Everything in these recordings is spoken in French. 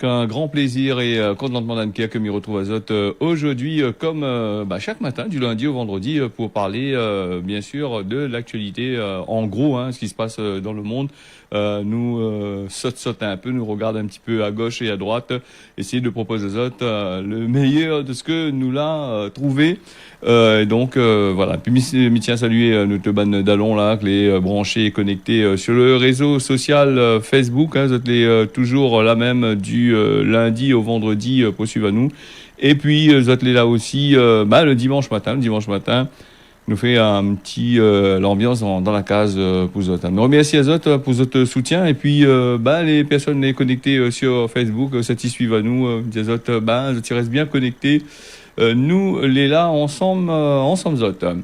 un grand plaisir et contentement d'Anne-Pierre que m'y retrouve à Zot aujourd'hui, comme chaque matin, du lundi au vendredi, pour parler bien sûr de l'actualité, en gros, ce qui se passe dans le monde. Nous saute un peu, nous regarde un petit peu à gauche et à droite, essayer de proposer aux autres le meilleur de ce que nous l'a trouvé. Voilà. Puis m'y tient à saluer notre bande d'allons là, que les branchés et connectés sur le réseau social Facebook. Vous êtes toujours la même du lundi au vendredi pour suivre à nous. Et puis vous êtes là aussi le dimanche matin. Le dimanche matin, nous fait un petit l'ambiance dans la case pour vous autres. Nous remercions à vous autres pour votre soutien. Et puis les personnes les connectées sur Facebook, ça y suivent à nous. Des autres, vous restent bien connectés. Nous les là ensemble autres.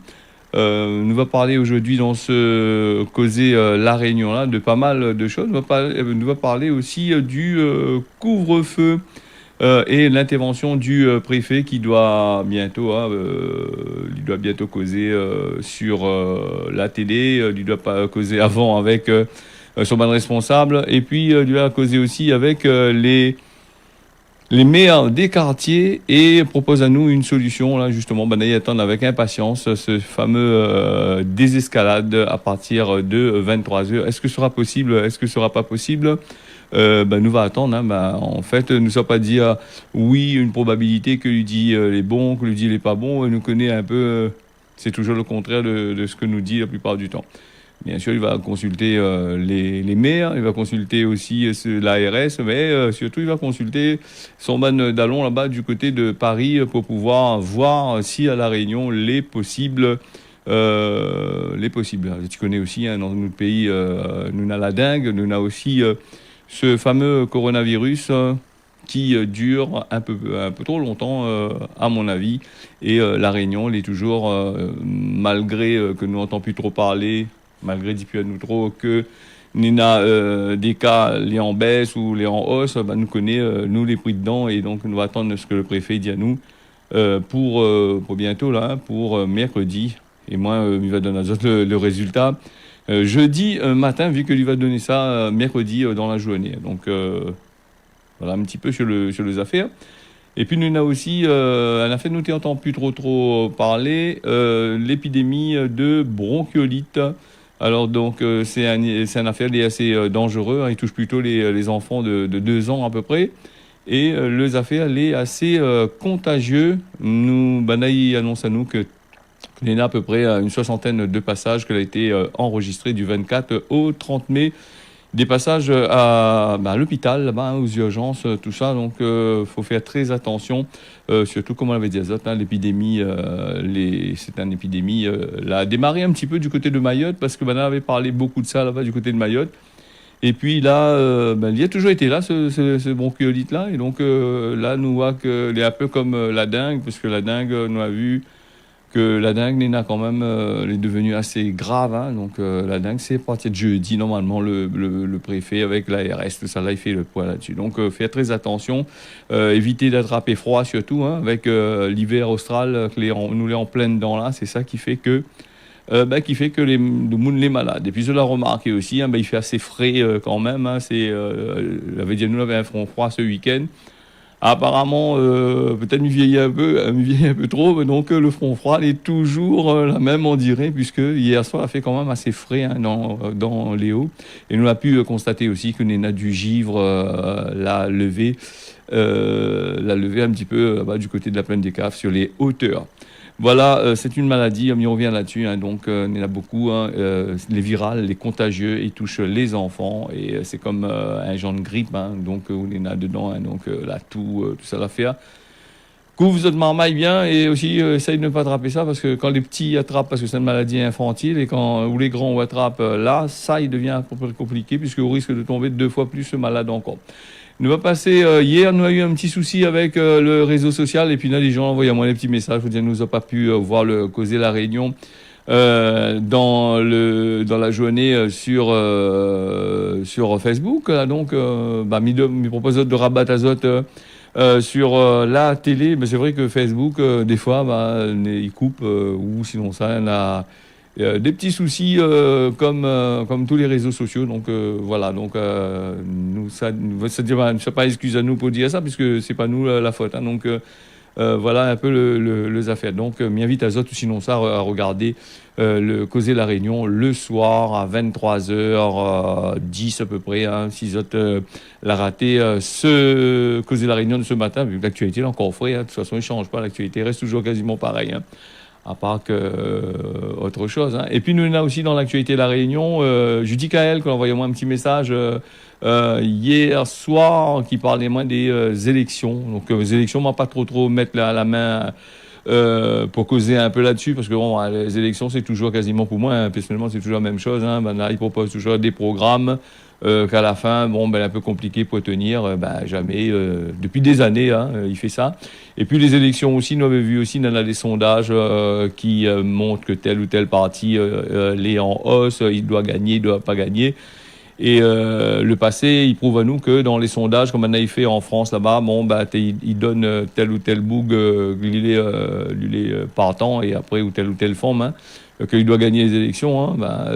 Nous va parler aujourd'hui dans ce causer la réunion là de pas mal de choses. Nous va parler aussi du couvre-feu et l'intervention du préfet qui doit bientôt causer sur la télé. Il doit pas causer avant avec son ban responsable, et puis il doit causer aussi avec les maires des quartiers, et propose à nous une solution là justement. Ils attendent avec impatience ce fameux désescalade à partir de 23h. Est-ce que ce sera possible? Est-ce que ce sera pas possible? Nous va attendre. En fait, nous ne sommes pas dire oui, une probabilité que lui dit les bons, que lui dit les pas bons. Il nous connaît un peu. C'est toujours le contraire de ce que nous dit la plupart du temps. Bien sûr, il va consulter les maires, il va consulter aussi l'ARS, mais surtout, il va consulter son ban d'allons là-bas du côté de Paris pour pouvoir voir si à La Réunion les possibles. Tu connais aussi, dans notre pays, nous avons la dengue, nous avons aussi ce fameux coronavirus qui dure un peu trop longtemps, à mon avis. Et La Réunion, elle est toujours, malgré que nous n'entendons plus trop parler, malgré depuis à nous trop que nous avons des cas les en baisse ou les en hausse, nous connaissons nous les prix dedans, et donc nous attendons ce que le préfet dit à nous pour bientôt là, pour mercredi. Et moi, il va donner le résultat jeudi matin, vu que lui va donner ça mercredi dans la journée. Donc voilà un petit peu sur les affaires. Et puis nous avons aussi un affaire nous n'entend plus trop parler, l'épidémie de bronchiolite. Alors donc c'est un affaire qui est assez dangereux, il touche plutôt les enfants de 2 ans à peu près, et les affaires est assez contagieux. Banaï annonce à nous que il y en a à peu près une 60aine de passages qui a été enregistrés du 24 au 30 mai. Des passages à l'hôpital, là-bas, aux urgences, tout ça. Donc, faut faire très attention, surtout comme on l'avait dit à Zot, l'épidémie, c'est une épidémie, là, a démarré un petit peu du côté de Mayotte, parce que on avait parlé beaucoup de ça là-bas du côté de Mayotte. Et puis là, il a toujours été là, ce bronchiolite-là. Et donc, là, nous voit qu'il est un peu comme la dengue, parce que la dengue, nous a vu que la dengue quand même est devenue assez grave. Donc la dengue, c'est à partir de jeudi, normalement, le préfet avec l'ARS, tout ça, là, il fait le poids là-dessus. Donc faites très attention, évitez d'attraper froid surtout, avec l'hiver austral, nous l'est en pleine dedans là, c'est ça qui fait que le monde est malade. Et puis je l'ai remarqué aussi, il fait assez frais quand même. Nous avait un front froid ce week-end. Apparemment, peut-être me vieillit un peu trop, mais donc le front froid est toujours la même, on dirait, puisque hier soir a fait quand même assez frais dans les hauts. Et nous avons pu constater aussi que nous avons du givre l'a levé un petit peu du côté de la plaine des Caves sur les hauteurs. Voilà, c'est une maladie, on revient là-dessus, donc il y en a beaucoup, les virales, les contagieux, ils touchent les enfants, et c'est comme un genre de grippe, donc où il y en a dedans, donc la toux, tout ça l'affaire. Couvre votre marmaille bien, et aussi essaye de ne pas attraper ça, parce que quand les petits attrapent, parce que c'est une maladie infantile, et où les grands attrapent là, ça il devient un peu compliqué, puisque vous risquez de tomber 2 fois plus malade encore. Nous va passer, hier, nous avons eu un petit souci avec le réseau social, et puis là, les gens envoyaient à moi des petits messages, vous dire, nous n'avons pas pu voir causer la réunion dans la journée sur Facebook. Donc, me propose de rabattre Azote sur la télé. Mais c'est vrai que Facebook, des fois, il coupe, ou sinon ça, des petits soucis comme tous les réseaux sociaux. Donc voilà, donc nous, c'est pas excuse à nous pour dire ça, puisque c'est pas nous la faute. Hein. Donc voilà un peu les affaires. Donc m'invite à Zot ou sinon ça à regarder le Causer la Réunion le soir à 23h10 à peu près. Hein, si Zot l'a raté, ce Causer la Réunion de ce matin, vu que l'actualité est encore frais. Hein, de toute façon, il ne change pas, l'actualité reste toujours quasiment pareille. Hein. À part que autre chose. Hein. Et puis nous, on a aussi dans l'actualité de la Réunion, Judy Kael, qui a envoyé moi un petit message hier soir, qui parlait moins des élections. Donc les élections, on va pas trop mettre la main pour causer un peu là-dessus, parce que bon, les élections, c'est toujours quasiment pour moi, hein, personnellement, c'est toujours la même chose. Hein. Ben, là, ils proposent toujours des programmes qu'à la fin, bon, ben, un peu compliqué pour tenir, ben, jamais, depuis des années, hein, il fait ça. Et puis les élections aussi, nous avons vu aussi, on a des sondages qui montrent que tel ou tel parti est en hausse, il doit gagner, il doit pas gagner. Et le passé, il prouve à nous que dans les sondages, comme on a fait en France là-bas, bon, bah, il donne tel ou tel boug, il est partant, et après, ou telle forme, hein, qu'il doit gagner les élections. Hein, bah,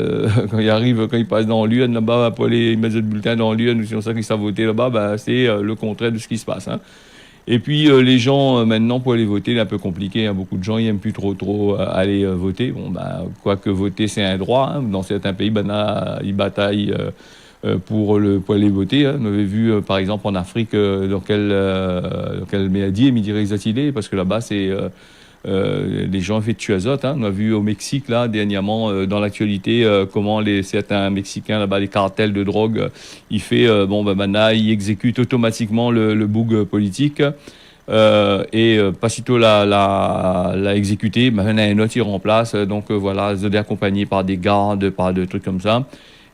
quand il passe dans l'urne là-bas, après il met le bulletin dans l'urne, ou sinon ça qu'il s'est voté là-bas, bah, c'est le contraire de ce qui se passe. Hein. Et puis les gens maintenant pour aller voter, c'est un peu compliqué. Hein. Beaucoup de gens ils aiment plus trop aller voter. Bon bah quoique voter c'est un droit. Hein. Dans certains pays, ils bataillent pour aller voter. Hein. On avait vu par exemple en Afrique dans quel maladie Midi Zatilé, parce que là-bas c'est les gens effectuent azote. Hein. On a vu au Mexique là dernièrement dans l'actualité comment certains Mexicains là-bas, les cartels de drogue, il fait maintenant ils exécutent automatiquement le boug politique et pas sitôt l'a exécuté, maintenant un autre il remplace. Donc voilà, ils sont accompagnés par des gardes, par des trucs comme ça.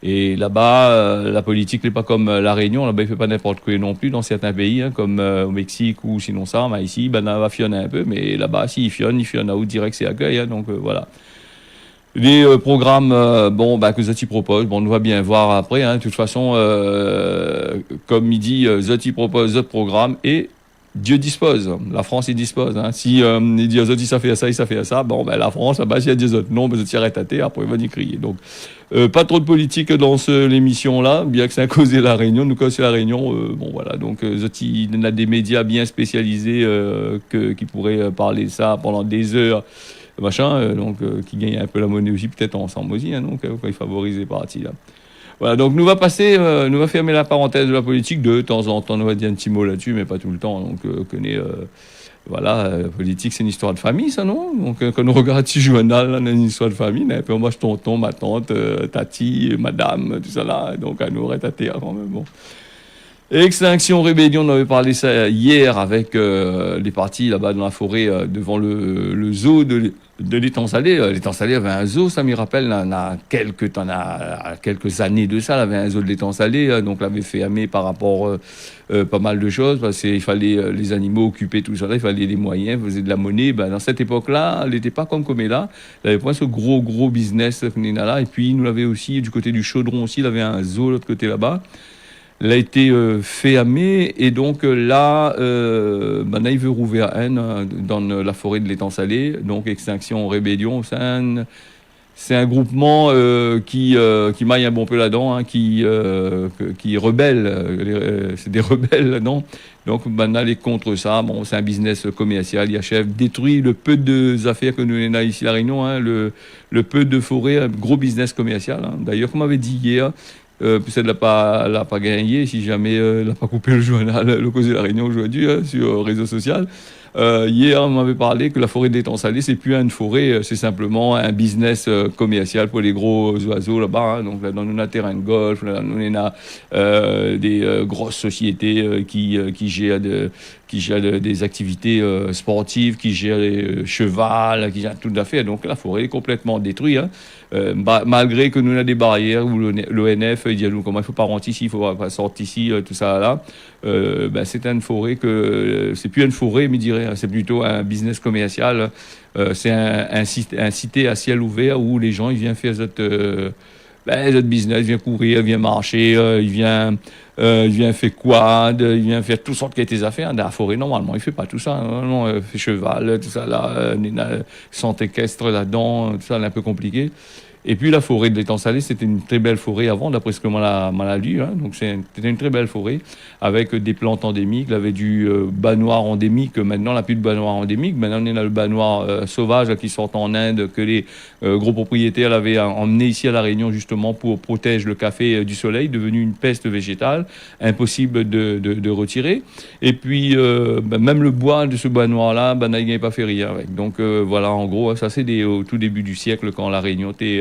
Et là-bas, la politique n'est pas comme la Réunion. Là-bas, il ne fait pas n'importe quoi non plus dans certains pays, hein, comme au Mexique ou sinon ça. Mais ici, on va fionner un peu. Mais là-bas, si il fionne à haut direct, c'est accueil. Hein, donc voilà. Les programmes que Zoti propose, on va bien voir après. Hein, de toute façon, comme il dit, Zoti propose d'autres programmes et Dieu dispose. La France, il dispose. Hein. Si il dit Zoti, ça fait ça, la France, si elle dit Zoti, non, Zoti arrête à terre, après il va y crier. Donc, pas trop de politique dans l'émission-là, bien que c'est un Causer la Réunion. Nous, Causer la Réunion, voilà. Donc, Zoti, il y a des médias bien spécialisés qui pourraient parler de ça pendant des heures. Qui gagne un peu la monnaie aussi, peut-être ensemble aussi, hein, donc, quand il favorise les partis, là. Voilà, donc nous va fermer la parenthèse de la politique, de temps en temps, nous va dire un petit mot là-dessus, mais pas tout le temps, donc, la politique, c'est une histoire de famille, ça, non? Donc, quand on regarde ce journal, là, on a une histoire de famille, un peu moi, je tonton, ma tante, tati, madame, tout ça là, donc, à nous rétater, quand même, bon. Extinction Rébellion, on avait parlé ça hier avec les partis là-bas dans la forêt devant le zoo de l'étang salé. L'étang salé avait un zoo, ça m'y rappelle, quelques années de ça, il avait un zoo de l'étang salé, donc l'avait fermé par rapport pas mal de choses, parce qu'il fallait les animaux occuper tout ça, il fallait des moyens, il faisait de la monnaie. Dans cette époque-là, elle n'était pas comme là, il avait pas ce gros business là, et puis il nous l'avait aussi, du côté du Chaudron aussi, il avait un zoo de l'autre côté là-bas. Elle a été fermée et donc là, maintenant il veut rouvrir dans la forêt de l'étang salé. Donc Extinction Rébellion, c'est un groupement qui maille un bon peu là-dedans, hein, qui rebelle. C'est des rebelles là-dedans. Donc maintenant elle est contre ça. Bon, c'est un business commercial. Il achève, détruit le peu de affaires que nous avons ici à La Réunion, hein, le peu de forêt, un gros business commercial. Hein. D'ailleurs, comme on avait dit hier. Peut-être elle l'a pas gagné, si jamais elle n'a pas coupé le journal, le Causer la Réunion aujourd'hui, hein, sur le réseau social. Hier, on m'avait parlé que la forêt de l'étang salé, c'est plus une forêt, c'est simplement un business commercial pour les gros oiseaux là-bas. Hein. Donc là, dans nos terrains de golf, là, nous on a des grosses sociétés qui gèrent des activités sportives, qui gèrent les cheval, qui gèrent toute l'affaire. Donc la forêt est complètement détruite. Hein. Malgré que nous avons des barrières où l'ONF dit à nous comment il ne faut pas rentrer ici, il ne faut pas sortir ici, tout ça là. C'est une forêt c'est plus une forêt, mais je dirais, c'est plutôt un business commercial. C'est un cité à ciel ouvert où les gens ils viennent faire Ben, notre business, il vient courir, il vient marcher, il vient faire quad, il vient faire toutes sortes de affaires. Dans la forêt, normalement, il fait pas tout ça. Normalement, il fait cheval, tout ça là, santé équestre là-dedans, tout ça, c'est un peu compliqué. Et puis la forêt de l'étang salé, c'était une très belle forêt avant, d'après ce que m'en a lu. Hein. Donc c'était une très belle forêt avec des plantes endémiques. Il y avait du bas noir endémique. Maintenant, on n'a plus de bas noir endémique. Maintenant, on a le bas noir sauvage là, qui sort en Inde, que les gros propriétaires avaient emmené ici à La Réunion justement pour protéger le café du soleil, devenu une peste végétale, impossible de retirer. Et puis même le bois de ce bas noir-là, il n'y pas fait rien avec. Donc voilà, en gros, ça c'est au tout début du siècle quand La Réunion était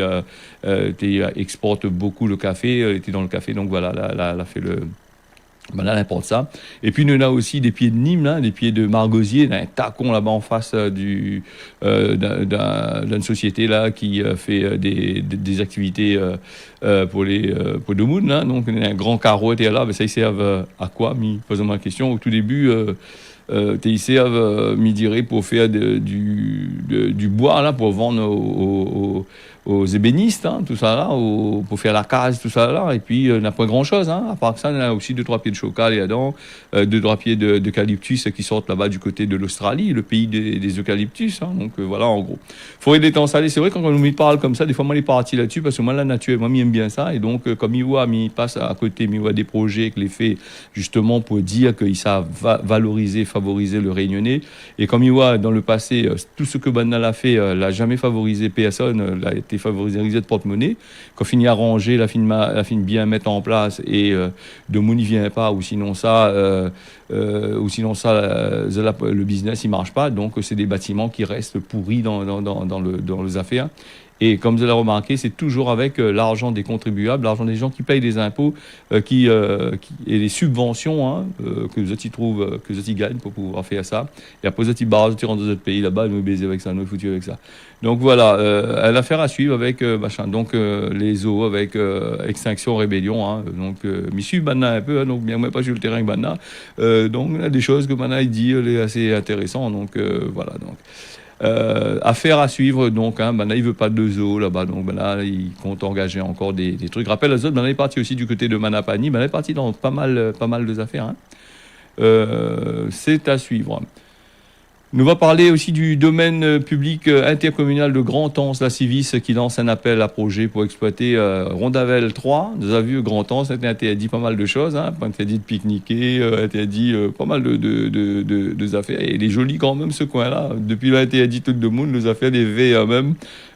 exporte beaucoup le café, était dans le café, donc voilà, là, elle a fait le. Ben là, elle importe ça. Et puis, nous, on a aussi des pieds de Nîmes, là, des pieds de margosier, un tacon là-bas en face d'une société là, qui fait des activités pour le monde. Là. Donc, un grand carreau était là. Mais ça, ils servent à quoi? Posez-moi la question. Au tout début, ils servent, dirait, pour faire du bois, là, pour vendre aux ébénistes, hein, tout ça là, pour faire la case, tout ça là, et puis on n'a pas grand chose, hein, à part ça, on a aussi 2-3 pieds de chocal là-dedans, 2-3 pieds d'eucalyptus qui sortent là-bas du côté de l'Australie, le pays des eucalyptus, hein, donc voilà en gros. Forêt de l'étang salé, c'est vrai quand on nous parle comme ça, des fois moi les parti là-dessus, parce que moi la nature, moi j'aime bien ça, et donc comme il passe à côté, il voit des projets que les fait justement pour dire qu'ils savent valoriser, favoriser le Réunionnais, et comme il voit dans le passé, tout ce que Banal a fait, l'a jamais favorisé personne, l'a été favoriser de porte-monnaie. Quand finit à ranger, la fin bien mettre en place et de mon n'y vient pas, ou sinon ça, le business il marche pas. Donc c'est des bâtiments qui restent pourris dans les affaires. Et comme vous l'avez remarqué, c'est toujours avec l'argent des contribuables, l'argent des gens qui payent des impôts et les subventions hein, que vous y trouvent, que vous y gagnent pour pouvoir faire ça. Et après, vous y barrent, vous rentrez dans d'autres pays là-bas, nous baiser avec ça, nous foutus avec ça. Donc voilà, l'affaire à suivre avec donc les eaux, avec Extinction Rébellion. Hein, donc, m'y suivre maintenant un peu, hein, donc bien moi pas sur le terrain que maintenant. Donc il y a des choses que maintenant il dit, elle est assez intéressant. Donc voilà. Donc. Affaire à suivre, donc, hein, là, il veut pas de zoo là-bas, donc là, il compte engager encore des trucs. Rappelle les autres, il est parti aussi du côté de Manapani, il est parti dans pas mal de affaires. Hein. C'est à suivre. Nous va parler aussi du domaine public intercommunal de Grand-Anse, la Civis, qui lance un appel à projet pour exploiter Rondavel 3. Nous avons vu Grand-Anse, ça a été interdit pas mal de choses, hein, interdit de pique-niquer, interdit pas mal de affaires. Et il est joli quand même ce coin-là. Depuis l'interdit tout le monde, nous a fait des V même.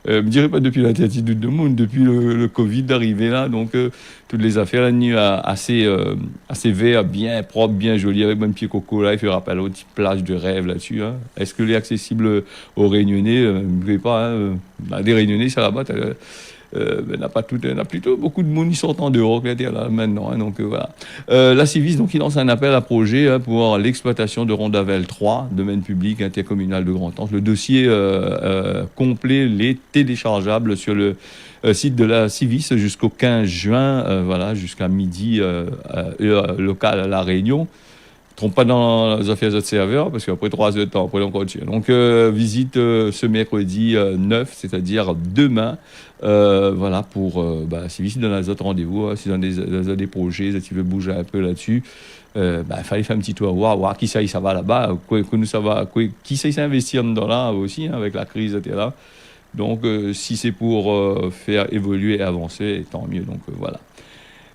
Je ne dirais pas depuis l'interdit tout le monde, depuis le Covid d'arriver là. Donc toutes les affaires, la nuit assez vert, bien propre, bien joli, avec même pied coco là, il fait rappel aux petites plages de rêve là-dessus. Hein. Est-ce que les accessible aux Réunionnais? Ne voulez pas, hein, des Réunionnais, ça là-bas, n'a plutôt beaucoup de monde qui sortent en dehors là maintenant. Hein, donc voilà. La Civis, donc, il lance un appel à projet hein, pour l'exploitation de Rondavel 3, domaine public intercommunal de Grand-Anse. Le dossier complet, les téléchargeable sur le site de la Civis jusqu'au 15 juin, voilà, jusqu'à midi, heure locale à La Réunion. Trompe pas dans les affaires de serveur, parce qu'après 3 heures de temps, après on continue. Donc, visite ce mercredi 9, c'est-à-dire demain, voilà, pour si dans les autres rendez-vous, hein, si dans des projets, si tu veux bouger un peu là-dessus, il fallait faire un petit tour, voir qui ça va là-bas, qui ça s'investir dans là aussi, hein, avec la crise, etc. Donc, si c'est pour faire évoluer et avancer, tant mieux. Donc, voilà.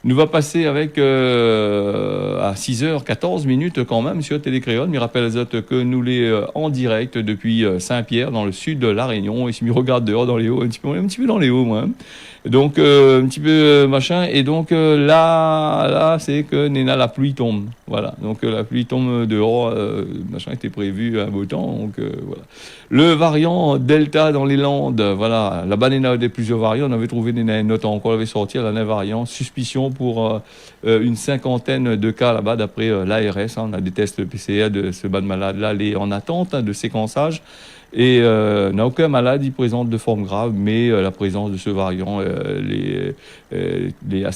Nous va passer avec à 6h14 quand même sur Télécréole. Je rappelle les autres que nous les en direct depuis Saint-Pierre dans le sud de La Réunion. Et si je regarde dehors dans les hauts, un petit peu dans les hauts moi. Hein. Donc un petit peu machin. Et donc là c'est que la pluie tombe. Voilà. Donc la pluie tombe dehors. Machin était prévu un beau temps. Donc voilà. Le variant Delta dans les Landes. Voilà. Là-bas il y a plusieurs variants. On avait trouvé des notes encore. On avait sorti la variant. Suspicion pour une 50aine de cas là-bas d'après l'ARS. Hein. On a des tests PCR de ce bas de malade-là en attente hein, de séquençage. et n'a aucun malade qui présente de forme grave, mais la présence de ce variant les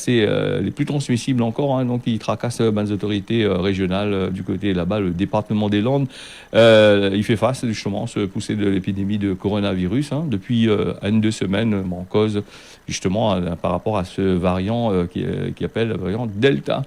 plus transmissibles encore, hein, donc il tracasse les autorités régionales du côté là-bas, le département des Landes. Il fait face justement à ce poussée de l'épidémie de coronavirus hein, depuis 1-2 semaines en cause justement par rapport à ce variant qui appelle le variant Delta,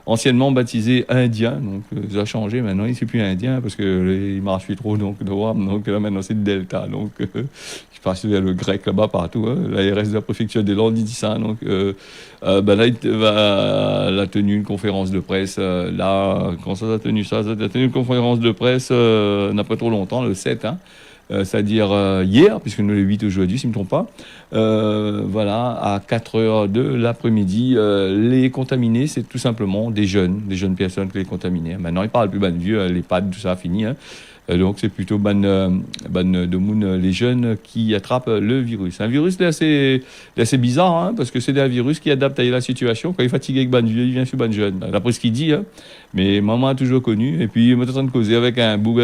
anciennement baptisé indien, donc ça a changé maintenant, il ne c'est plus indien parce que il marche plus trop donc de voir, donc là maintenant c'est Delta, donc je pense qu'il y a le grec là-bas partout, hein, l'ARS de la préfecture des Landes il dit ça, donc là il a tenu une conférence de presse, là quand ça a tenu ça, a tenu une conférence de presse n'a pas trop longtemps, le 7, hein, c'est-à-dire hier, puisque nous le 8 aujourd'hui, si je ne me trompe pas, voilà, à 4 heures de l'après-midi, les contaminés, c'est tout simplement des jeunes personnes qui les contaminés. Maintenant, ils ne parlent plus de vieux, les pads, tout ça a fini, hein. Donc c'est plutôt de moun, les jeunes qui attrapent le virus. Un virus c'est assez bizarre, hein, parce que c'est un virus qui adapte à la situation. Quand il est fatigué avec ban vieux, il vient sur ban jeune. D'après ce qu'il dit, hein. Mais maman a toujours connu. Et puis il est en train de causer avec un boug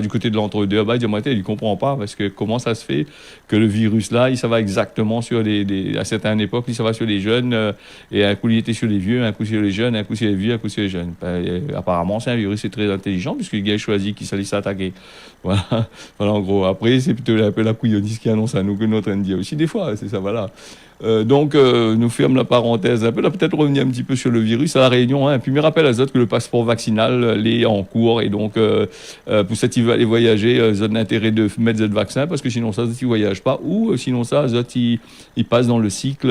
du côté de l'entre-deux. Là-bas, il dit il ne comprend pas parce que comment ça se fait que le virus là, ça va exactement sur à certaines époques, ça va sur les jeunes et un coup il était sur les vieux, un coup sur les jeunes, un coup sur les vieux, un coup sur les jeunes. Apparemment, c'est un virus c'est très intelligent puisqu'il a choisi qu'il s'allait s'attaquer. Voilà, voilà en gros. Après, c'est plutôt un peu la couilloniste qui annonce à nous que notre Indien aussi des fois, c'est ça, voilà. Donc, nous ferme la parenthèse un peu. Là, peut-être revenir un petit peu sur le virus à La Réunion. Hein, puis, me rappelle à Zot que le passeport vaccinal est en cours. Et donc, pour ceux qui veulent aller voyager, Zot a l'intérêt de mettre Zot vaccin parce que sinon, ça, Zot, ils ne voyagent pas. Ou sinon, ça, Zot, ils passent dans le cycle,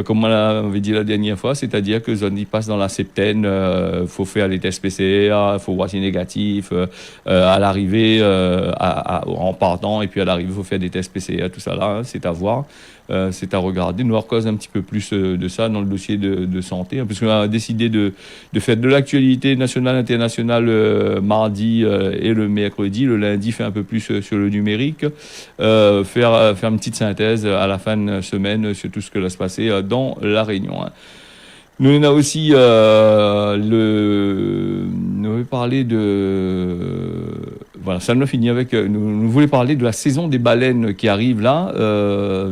comme on l'avait dit la dernière fois, c'est-à-dire que Zot, ils passent dans la septaine. Faut faire les tests PCR, il faut voir si c'est négatif. À l'arrivée, en partant, et puis à l'arrivée, il faut faire des tests PCR, tout ça là, hein, c'est à voir. C'est à regarder. Nous cause un petit peu plus de ça dans le dossier de santé, hein, puisqu'on a décidé de faire de l'actualité nationale, internationale mardi et le mercredi. Le lundi, fait un peu plus sur le numérique. Faire une petite synthèse à la fin de semaine sur tout ce que va se passer dans La Réunion. Hein. Nous, on a aussi nous avons parlé voilà, ça nous a fini avec. Nous voulions parler de la saison des baleines qui arrive là.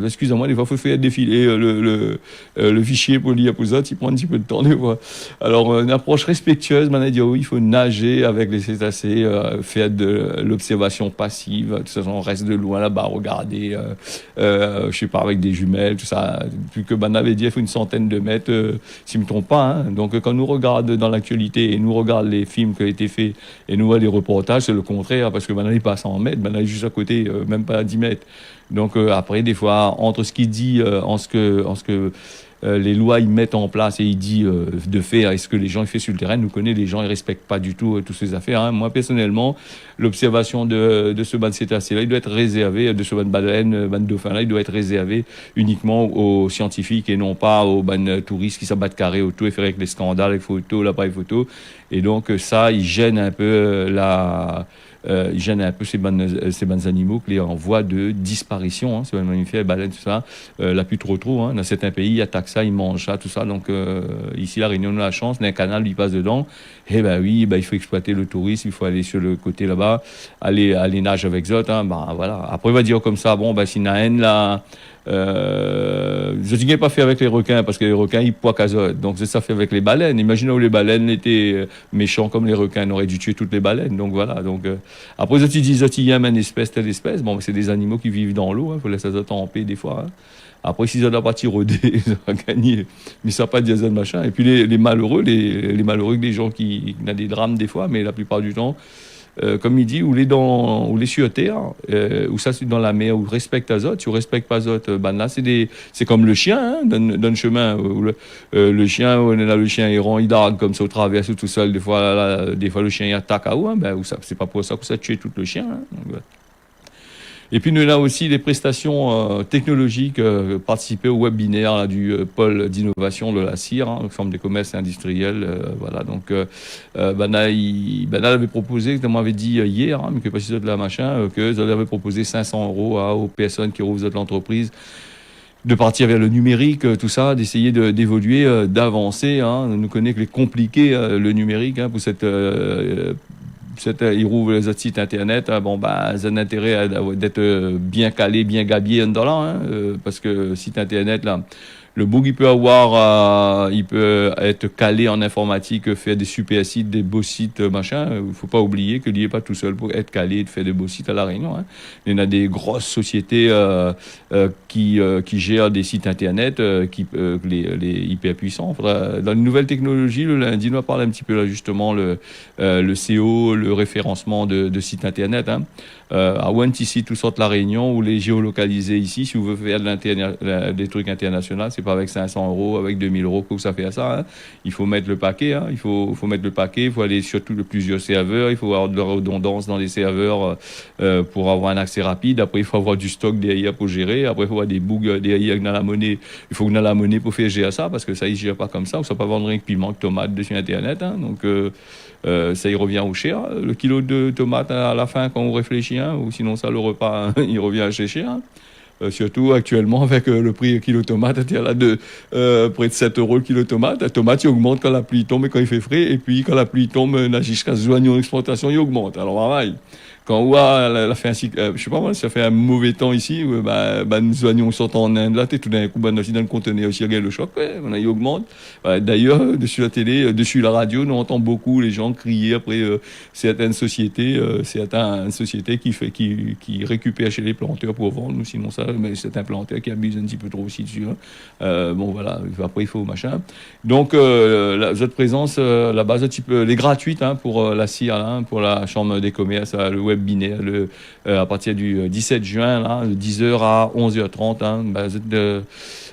Excusez-moi, des fois, il faut faire défiler le fichier pour l'IAPOSAT, il prend un petit peu de temps des fois. Alors, une approche respectueuse, on a dit oui, il faut nager avec les cétacés, faire de l'observation passive. De toute façon, on reste de loin là-bas, regarder, je sais pas, avec des jumelles, tout ça. Plus que on avait dit, il faut une centaine de mètres. Si je ne me trompe pas, hein. Donc quand nous regarde dans l'actualité et nous regarde les films qui ont été faits et nous voit les reportages, c'est le contraire, parce que maintenant il passe à 100 mètres, maintenant il est juste à côté, même pas à 10 mètres. Donc après, des fois, entre ce qu'il dit, en ce que les lois ils mettent en place et il dit de faire et ce que les gens ils font sur le terrain, nous connaissons les gens ils respectent pas du tout toutes ces affaires. Hein. Moi personnellement, l'observation de ce ban cétacé là, il doit être réservé, de ce ban baleine, ban dauphin là, il doit être réservé uniquement aux scientifiques et non pas aux ban touristes qui s'abattent carré autour et faire avec les scandales, les photos, l'appareil photo. Et donc ça, il gêne un peu il gêne un peu ces bons animaux qui sont en voie de disparition, hein, ces mammifères, les baleines, tout ça, là plus trop, hein, dans certains pays, ils attaquent ça, ils mangent ça, tout ça, donc ici, la Réunion, on a la chance, il y a un canal, il passe dedans, et ben oui, il faut exploiter le tourisme, il faut aller sur le côté là-bas, aller nager avec Zot, hein, voilà. Après, il va dire comme ça, s'il y a une là, je ne dis pas fait avec les requins parce que les requins ils poiquent azote, donc c'est ça fait avec les baleines. Imaginez où les baleines étaient méchants comme les requins, on aurait dû tuer toutes les baleines. Donc voilà. Donc après ils disent il y a une espèce telle espèce. Bon, c'est des animaux qui vivent dans l'eau. Il faut laisser azote en paix des fois. Hein. Après s'ils ont la partie rodée, ils ont gagné. Mais ça pas de diesel machin. Et puis les malheureux, les malheureux, des gens qui ont des drames des fois, mais la plupart du temps. Comme il dit, ou les sur terre, ou ça c'est dans la mer, ou respecte azote, si on respecte pas azote, là c'est comme le chien, hein, dans le chemin, où le chien, on est là, le chien errant, il dargue comme ça, au travers, tout seul, des fois le chien il attaque à où, hein, ou ça, c'est pas pour ça que ça tue tout le chien, hein, donc, Et puis nous avons aussi des prestations technologiques, participer au webinaire là, du pôle d'innovation de la CIR, hein, Forme des commerces industriels. Voilà, donc Banal avait proposé, comme on avait dit hier, hein, mais que pas si de la machin, que vous avait proposé 500 € aux personnes qui rouvrent de l'entreprise de partir vers le numérique, tout ça, d'essayer d'évoluer, d'avancer. Hein. On nous connaît que les compliqués, le numérique, hein, pour cette ils rouvrent les autres sites internet, bon, bah, ça a intérêt d'être bien calé, bien gabier dans là, hein, parce que site internet, là, le bug, il peut être calé en informatique, faire des super sites, des beaux sites, machin. Il faut pas oublier que il n'est pas tout seul pour être calé et de faire des beaux sites à La Réunion, hein. Il y en a des grosses sociétés qui gèrent des sites internet, les hyper puissants. Dans les nouvelles technologies, le lundi, on va parler un petit peu là justement le SEO, le référencement de sites internet, hein. À Went ici, tout sort de La Réunion, ou les géolocaliser ici, si vous voulez faire des trucs internationaux, c'est pas avec 500 euros, avec 2000 euros que ça fait à ça, hein. Il faut mettre le paquet, hein. Il faut mettre le paquet, il faut aller sur plusieurs serveurs, il faut avoir de la redondance dans les serveurs pour avoir un accès rapide. Après, il faut avoir du stock derrière pour gérer. Après, il faut avoir des bugs derrière dans la monnaie. Il faut que dans la monnaie pour faire gérer ça, parce que ça, ils ne gèrent pas comme ça. On ne peut pas vendre rien que piment, que tomate dessus Internet, hein. Donc, ça y revient au cher. Le kilo de tomates à la fin, quand on réfléchit, hein, ou sinon ça, le repas, hein, il revient assez cher, hein. Surtout actuellement avec le prix kilo tomate, c'est là de près de 7 euros le kilo tomate. La tomate, il augmente quand la pluie tombe et quand il fait frais. Et puis quand la pluie tombe, jusqu'à ce oignon d'exportation, il augmente. Alors, pareil. Quand on voit la fait je sais pas moi, ça fait un mauvais temps ici, nos oignons sont en Inde, là, tout d'un coup, aussi dans le conteneur aussi, regarde le choc, il augmente. D'ailleurs, dessus la télé, dessus la radio, on entend beaucoup les gens crier après certaines sociétés qui récupèrent chez les planteurs pour vendre, ou sinon ça, mais c'est un planteur qui abuse un petit peu trop aussi dessus, hein. Bon, voilà, après il faut machin. Donc, votre présence, la base, un petit peu, elle est gratuite, hein, pour la CIR, hein, pour la Chambre des commerces, le web binaire, à partir du 17 juin, là, de 10h à 11h30, hein,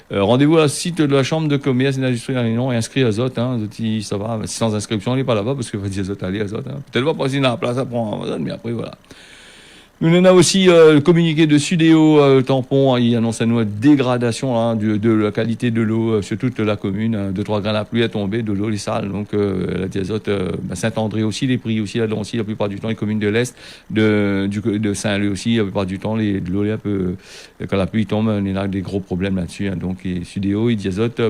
rendez-vous à site de la Chambre de commerce et d'industrie de La Réunion et inscrit à Zot, hein, ça va, sans inscription, on n'est pas là-bas parce que va dire Zot, allez à Zot, hein. Peut-être pas passer dans la place, ça prend Zot, mais après, voilà. Nous on a aussi le communiqué de Sudéo Tampon, hein, il annonce à nous une dégradation, hein, de la qualité de l'eau sur toute la commune, hein, 2-3 grains la pluie à tomber, de l'eau les sales, donc la diazote, Saint-André aussi, les prix aussi, là-dedans aussi, la plupart du temps, les communes de l'Est, de Saint-Leu aussi, la plupart du temps, de l'eau est un peu, quand la pluie tombe, on a des gros problèmes là-dessus, hein, donc Sudéo, il diazote,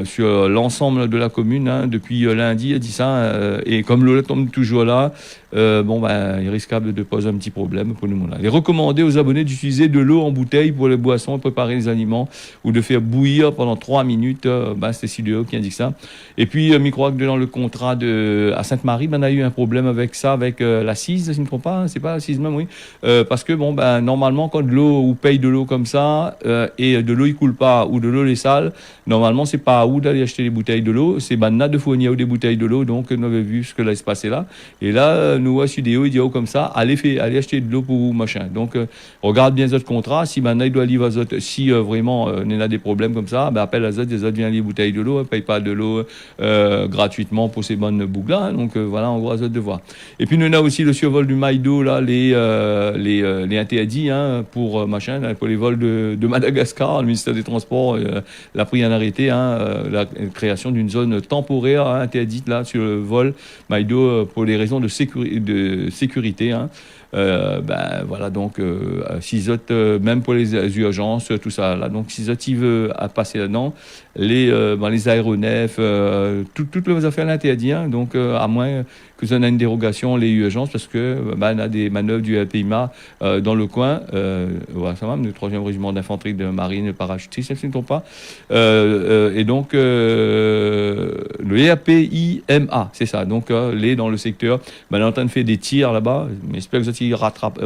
sur l'ensemble de la commune, hein, depuis lundi, il a dit ça, et comme l'eau tombe toujours là, il est risquable de poser un petit problème pour nous. Il est recommandé aux abonnés d'utiliser de l'eau en bouteille pour les boissons et préparer les aliments ou de faire bouillir pendant 3 minutes. C'est Sudéo qui indique ça. Et puis, je crois que dans le contrat à Sainte-Marie, on a eu un problème avec ça, avec la CISE, si je ne me trompe pas, c'est pas la CISE même, oui. Parce que, normalement, quand de l'eau, ou paye de l'eau comme ça, et de l'eau, il coule pas, ou de l'eau, les sales, normalement, c'est pas à où d'aller acheter les bouteilles de l'eau, c'est Banna de fournir des bouteilles de l'eau, donc, on avait vu ce que là se passait là. Et là, nous, à Sudéo, il dit, comme ça, allez acheter de l'eau pour vous, machin. Donc, regarde bien votre contrat. Si maintenant il doit livrer à Zot, si vraiment il y a des problèmes comme ça, appelle à Zot, les autres viennent les bouteilles de l'eau, ne paye pas de l'eau gratuitement pour ces bonnes boucles-là. Hein. Donc, voilà, on voit à Zot de voir. Et puis, nous on a aussi le survol du Maïdo, là, les interdits, hein, pour machin, là, pour les vols de Madagascar. Le ministère des Transports l'a pris un arrêté, hein, la création d'une zone temporaire, hein, interdite là sur le vol Maïdo pour les raisons de sécurité, hein. Voilà, donc Sizot, même pour les urgences, tout ça là, donc Sizot il veut passer là-dedans, les aéronefs, toutes les affaires l'interdites, hein, donc à moins que ça ait une dérogation, les urgences, parce que on a des manœuvres du LPIMA dans le coin, voilà, ça va, le 3e régiment d'infanterie de marine parachutiste, si je ne me trompe pas, et donc le RPIMA, c'est ça, donc les dans le secteur, on est en train de faire des tirs là-bas, mais j'espère que il rattrape,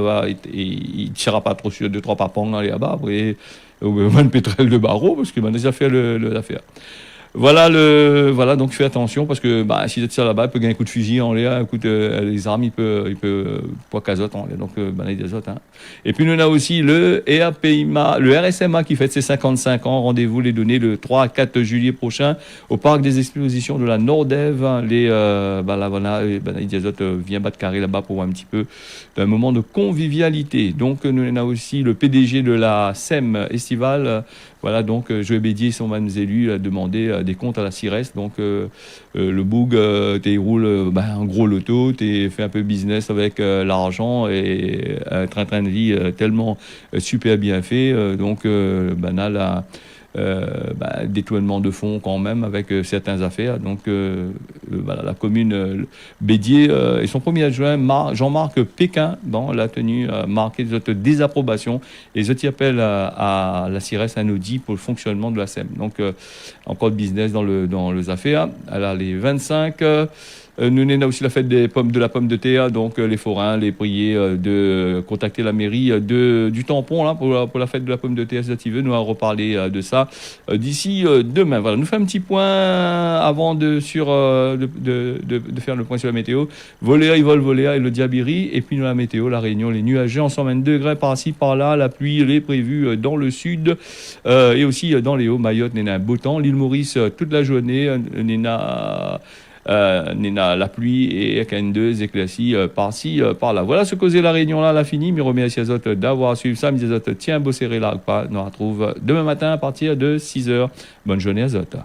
il tirera pas trop sur 2-3 papons dans les là-bas, après, une pétrole de barreau, parce que a déjà fait l'affaire. Voilà, donc fais attention, parce que si vous êtes là-bas, il peut gagner un coup de fusil en l'air, un coup de les armes, il peut poids cazote en l'air, donc il des autres, hein. Et puis nous on a aussi le RPIMA, le RSMA qui fête ses 55 ans. Rendez-vous les données le 3 à 4 juillet prochain au parc des expositions de la Nordève. Vient battre carré là-bas pour un petit peu d'un moment de convivialité. Donc nous on a aussi le PDG de la SEM estivale. Voilà, donc Joël Bédier et son même élus a demandé des comptes à la CIRES. Donc le boug, tu roules en gros loto, tu fait un peu business avec l'argent et un train de vie tellement super bien fait. Donc Banal a détournement de fonds quand même avec certaines affaires. Donc voilà, la commune Bédier et son premier adjoint Jean-Marc Pékin dans la tenue marquée de désapprobation et je t'y appelle à la CIRES Anodi pour le fonctionnement de la SEM. Donc encore de business dans les affaires. Alors les 25 nous avons aussi la fête de la pomme de terre, donc les forains, les prier de contacter la mairie du tampon là, pour la fête de la pomme de terre si tu veux. Nous allons reparler de ça d'ici demain. Voilà, nous faisons un petit point avant de faire le point sur la météo. Voléa, et le Diabiri, et puis nous la météo, la Réunion, les nuages en 120 degrés par-ci par-là, la pluie elle est prévue dans le sud et aussi dans les hauts. Mayotte, n'est un beau temps. L'île Maurice toute la journée, la pluie et deux éclaircies par-ci, par-là. Voilà ce causait la Réunion là, la fini. Mais remercie les autres d'avoir suivi ça. Mais les autres, tiens, bosser là, pas. Nous retrouve demain matin à partir de 6h. Bonne journée à autres.